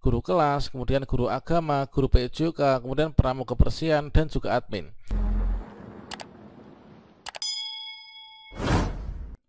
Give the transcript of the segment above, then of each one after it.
guru kelas, kemudian guru agama, guru PJK, kemudian pramuka kebersihan, dan juga admin.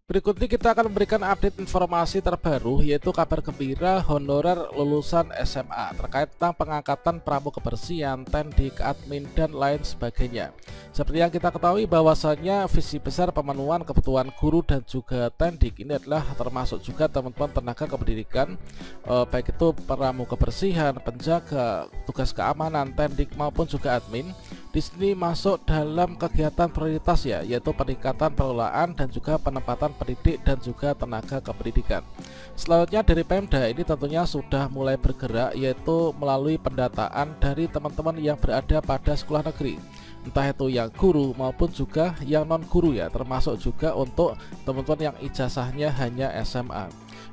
Berikutnya kita akan memberikan update informasi terbaru, yaitu kabar gembira honorer lulusan SMA terkait tentang pengangkatan pramuka kebersihan, tendik, admin, dan lain sebagainya. Seperti yang kita ketahui bahwasannya visi besar pemenuhan kebutuhan guru dan juga tendik ini adalah termasuk juga teman-teman tenaga kependidikan, baik itu pramuka kebersihan, penjaga, tugas keamanan, tendik maupun juga admin. Di sini masuk dalam kegiatan prioritas ya, yaitu peningkatan pengelolaan dan juga penempatan pendidik dan juga tenaga kependidikan. Selanjutnya dari Pemda ini tentunya sudah mulai bergerak, yaitu melalui pendataan dari teman-teman yang berada pada sekolah negeri, entah itu yang guru maupun juga yang non guru ya, termasuk juga untuk teman-teman yang ijazahnya hanya SMA.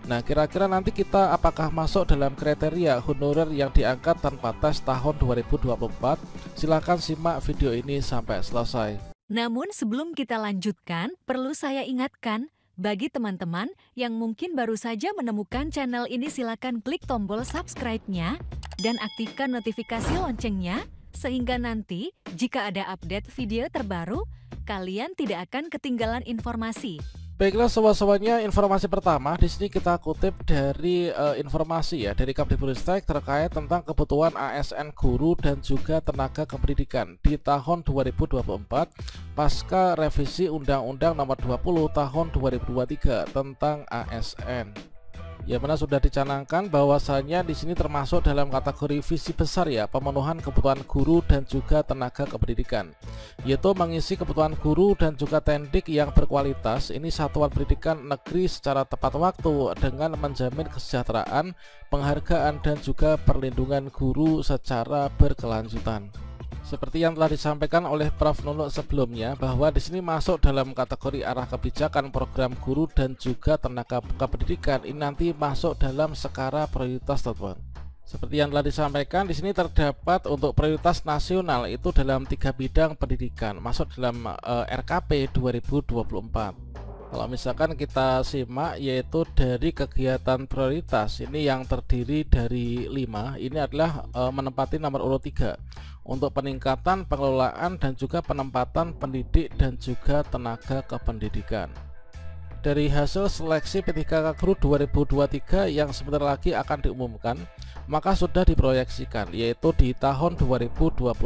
Nah, kira-kira nanti kita apakah masuk dalam kriteria honorer yang diangkat tanpa tes tahun 2024? Silahkan simak video ini sampai selesai. Namun sebelum kita lanjutkan, perlu saya ingatkan, bagi teman-teman yang mungkin baru saja menemukan channel ini, silakan klik tombol subscribe-nya dan aktifkan notifikasi loncengnya, sehingga nanti jika ada update video terbaru, kalian tidak akan ketinggalan informasi. Baiklah sobat-sobatnya, informasi pertama di sini kita kutip dari informasi ya dari Kemdikbudristek terkait tentang kebutuhan ASN guru dan juga tenaga kependidikan di tahun 2024 pasca revisi Undang-Undang Nomor 20 Tahun 2023 tentang ASN. Ya, mana sudah dicanangkan bahwasannya di sini termasuk dalam kategori visi besar ya, pemenuhan kebutuhan guru dan juga tenaga kependidikan, yaitu mengisi kebutuhan guru dan juga tendik yang berkualitas ini satuan pendidikan negeri secara tepat waktu dengan menjamin kesejahteraan, penghargaan dan juga perlindungan guru secara berkelanjutan. Seperti yang telah disampaikan oleh Prof. Nunuk sebelumnya, bahwa di sini masuk dalam kategori arah kebijakan program guru dan juga tenaga kependidikan ini nanti masuk dalam skala prioritas, teman-teman. Seperti yang telah disampaikan di sini terdapat untuk prioritas nasional itu dalam 3 bidang pendidikan, masuk dalam RKP 2024. Kalau misalkan kita simak, yaitu dari kegiatan prioritas ini yang terdiri dari 5, ini adalah menempati nomor urut 3 untuk peningkatan pengelolaan dan juga penempatan pendidik dan juga tenaga kependidikan. Dari hasil seleksi P3K Guru 2023 yang sebentar lagi akan diumumkan, maka sudah diproyeksikan, yaitu di tahun 2024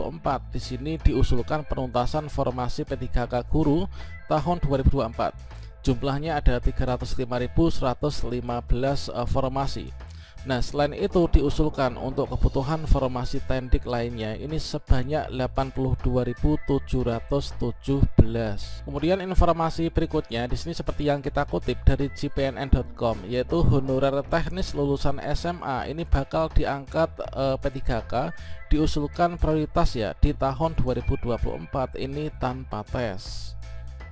di sini diusulkan penuntasan formasi P3K Guru tahun 2024. Jumlahnya ada 305.115 formasi. Nah, selain itu diusulkan untuk kebutuhan formasi tendik lainnya ini sebanyak 82.717. Kemudian informasi berikutnya di sini seperti yang kita kutip dari jpnn.com, yaitu honorer teknis lulusan SMA ini bakal diangkat P3K, diusulkan prioritas ya di tahun 2024 ini tanpa tes.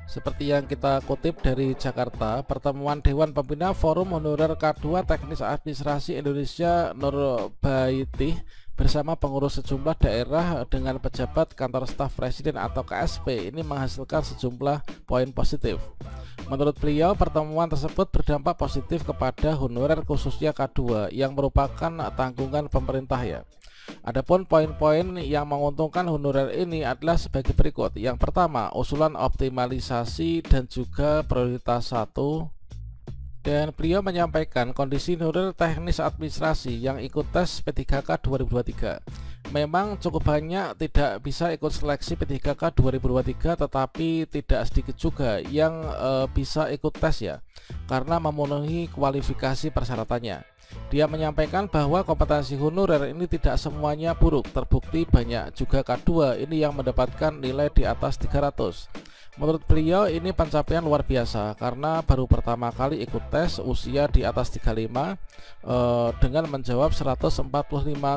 Seperti yang kita kutip dari Jakarta, pertemuan Dewan Pembina Forum Honorer K2 Teknis Administrasi Indonesia Nurbaitih bersama pengurus sejumlah daerah dengan pejabat kantor staf presiden atau KSP ini menghasilkan sejumlah poin positif. Menurut beliau, pertemuan tersebut berdampak positif kepada honorer khususnya K2 yang merupakan tanggungan pemerintah ya. Adapun poin-poin yang menguntungkan honorer ini adalah sebagai berikut. Yang pertama, usulan optimalisasi dan juga prioritas 1. Dan beliau menyampaikan kondisi honorer teknis administrasi yang ikut tes P3K 2023 memang cukup banyak tidak bisa ikut seleksi P3K 2023, tetapi tidak sedikit juga yang bisa ikut tes ya, karena memenuhi kualifikasi persyaratannya. Dia menyampaikan bahwa kompetensi honorer ini tidak semuanya buruk, terbukti banyak juga K2 ini yang mendapatkan nilai di atas 300. Menurut beliau ini pencapaian luar biasa karena baru pertama kali ikut tes usia di atas 35 dengan menjawab 145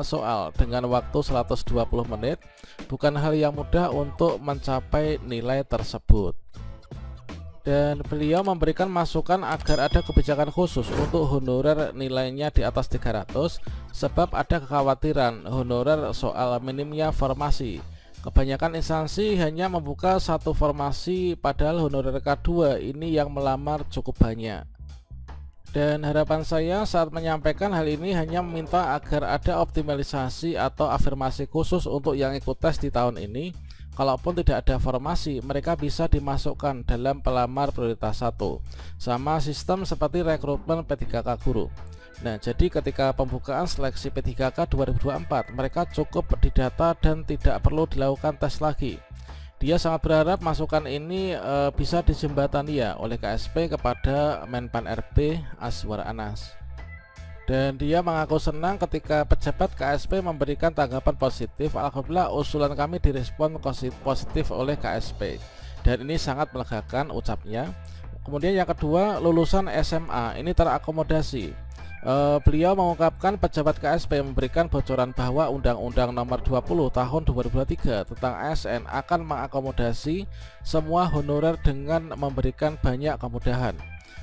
soal dengan waktu 120 menit. Bukan hal yang mudah untuk mencapai nilai tersebut. Dan beliau memberikan masukan agar ada kebijakan khusus untuk honorer nilainya di atas 300 sebab ada kekhawatiran honorer soal minimnya formasi. Kebanyakan instansi hanya membuka satu formasi padahal honorer K2 ini yang melamar cukup banyak. Dan harapan saya saat menyampaikan hal ini hanya meminta agar ada optimalisasi atau afirmasi khusus untuk yang ikut tes di tahun ini. Kalaupun tidak ada formasi, mereka bisa dimasukkan dalam pelamar prioritas 1, sama sistem seperti rekrutmen P3K guru. Nah, jadi ketika pembukaan seleksi P3K 2024, mereka cukup didata dan tidak perlu dilakukan tes lagi. Dia sangat berharap masukan ini bisa dijembatani ya oleh KSP kepada Menpan RB Azwar Anas. Dan dia mengaku senang ketika pejabat KSP memberikan tanggapan positif. Alhamdulillah usulan kami direspon positif oleh KSP. Dan ini sangat melegakan, ucapnya. Kemudian yang kedua, lulusan SMA ini terakomodasi. Beliau mengungkapkan pejabat KSP memberikan bocoran bahwa Undang-Undang Nomor 20 Tahun 2023 tentang ASN akan mengakomodasi semua honorer dengan memberikan banyak kemudahan.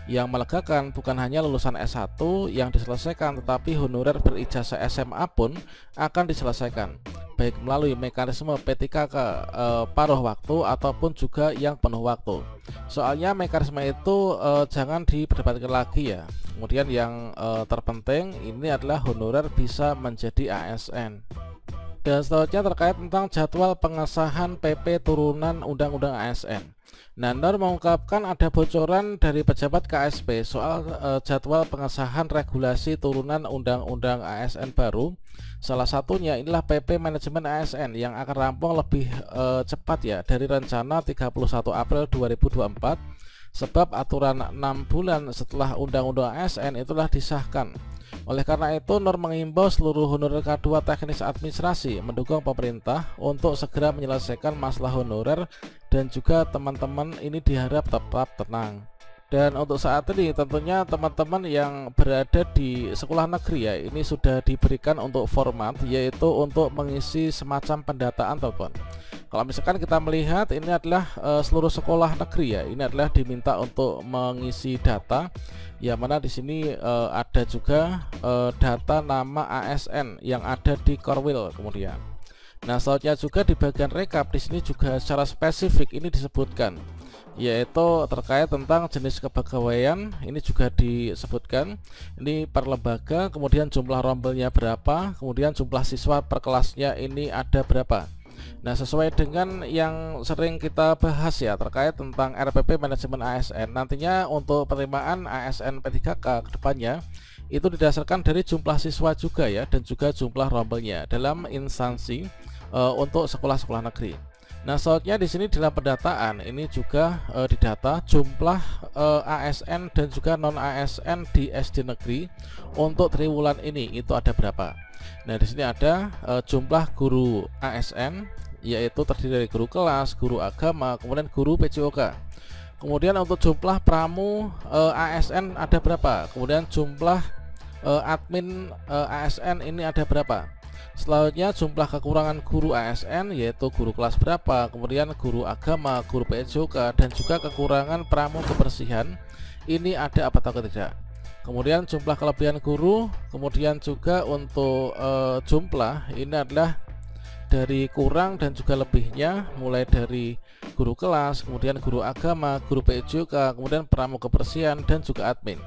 Yang melegakan bukan hanya lulusan S1 yang diselesaikan, tetapi honorer berijazah SMA pun akan diselesaikan, baik melalui mekanisme P3K paruh waktu ataupun juga yang penuh waktu. Soalnya mekanisme itu jangan diperdebatkan lagi ya. Kemudian yang terpenting ini adalah honorer bisa menjadi ASN. Dan selanjutnya terkait tentang jadwal pengesahan PP turunan Undang-Undang ASN. Nur mengungkapkan ada bocoran dari pejabat KSP soal jadwal pengesahan regulasi turunan Undang-Undang ASN baru. Salah satunya inilah PP Manajemen ASN yang akan rampung lebih cepat ya dari rencana 31 April 2024, sebab aturan 6 bulan setelah Undang-Undang ASN itulah disahkan. Oleh karena itu, Nur mengimbau seluruh honorer K2 teknis administrasi mendukung pemerintah untuk segera menyelesaikan masalah honorer, dan juga teman-teman ini diharap tetap tenang. Dan untuk saat ini tentunya teman-teman yang berada di sekolah negeri ya, ini sudah diberikan untuk format, yaitu untuk mengisi semacam pendataan teman-teman. Kalau misalkan kita melihat ini adalah seluruh sekolah negeri ya, ini adalah diminta untuk mengisi data, yang mana di sini ada juga data nama ASN yang ada di Korwil kemudian. Nah, selanjutnya juga di bagian rekap di sini juga secara spesifik ini disebutkan, yaitu terkait tentang jenis kepegawaian. Ini juga disebutkan ini per lembaga, kemudian jumlah rombelnya berapa, kemudian jumlah siswa per kelasnya ini ada berapa. Nah, sesuai dengan yang sering kita bahas ya terkait tentang RPP Manajemen ASN, nantinya untuk penerimaan ASN P3K ke depannya itu didasarkan dari jumlah siswa juga ya, dan juga jumlah rombelnya dalam instansi untuk sekolah-sekolah negeri. Nah, selanjutnya di sini dalam pendataan ini juga didata jumlah ASN dan juga non ASN di SD negeri untuk triwulan ini itu ada berapa. Nah, di sini ada jumlah guru ASN, yaitu terdiri dari guru kelas, guru agama, kemudian guru PJOK. Kemudian untuk jumlah pramu ASN ada berapa, kemudian jumlah admin ASN ini ada berapa. Selanjutnya jumlah kekurangan guru ASN, yaitu guru kelas berapa, kemudian guru agama, guru PJOK, dan juga kekurangan pramu kebersihan ini ada apa atau tidak. Kemudian jumlah kelebihan guru, kemudian juga untuk jumlah ini adalah dari kurang dan juga lebihnya, mulai dari guru kelas, kemudian guru agama, guru PJOK, kemudian pramu kebersihan, dan juga admin.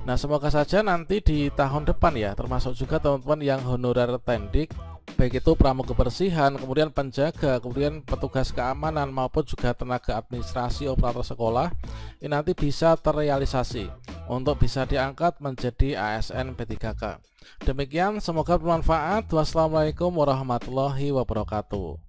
Nah, semoga saja nanti di tahun depan ya, termasuk juga teman-teman yang honorer tendik, baik itu pramu kebersihan, kemudian penjaga, kemudian petugas keamanan, maupun juga tenaga administrasi operator sekolah, ini nanti bisa terrealisasi untuk bisa diangkat menjadi ASN P3K. Demikian, semoga bermanfaat. Wassalamualaikum warahmatullahi wabarakatuh.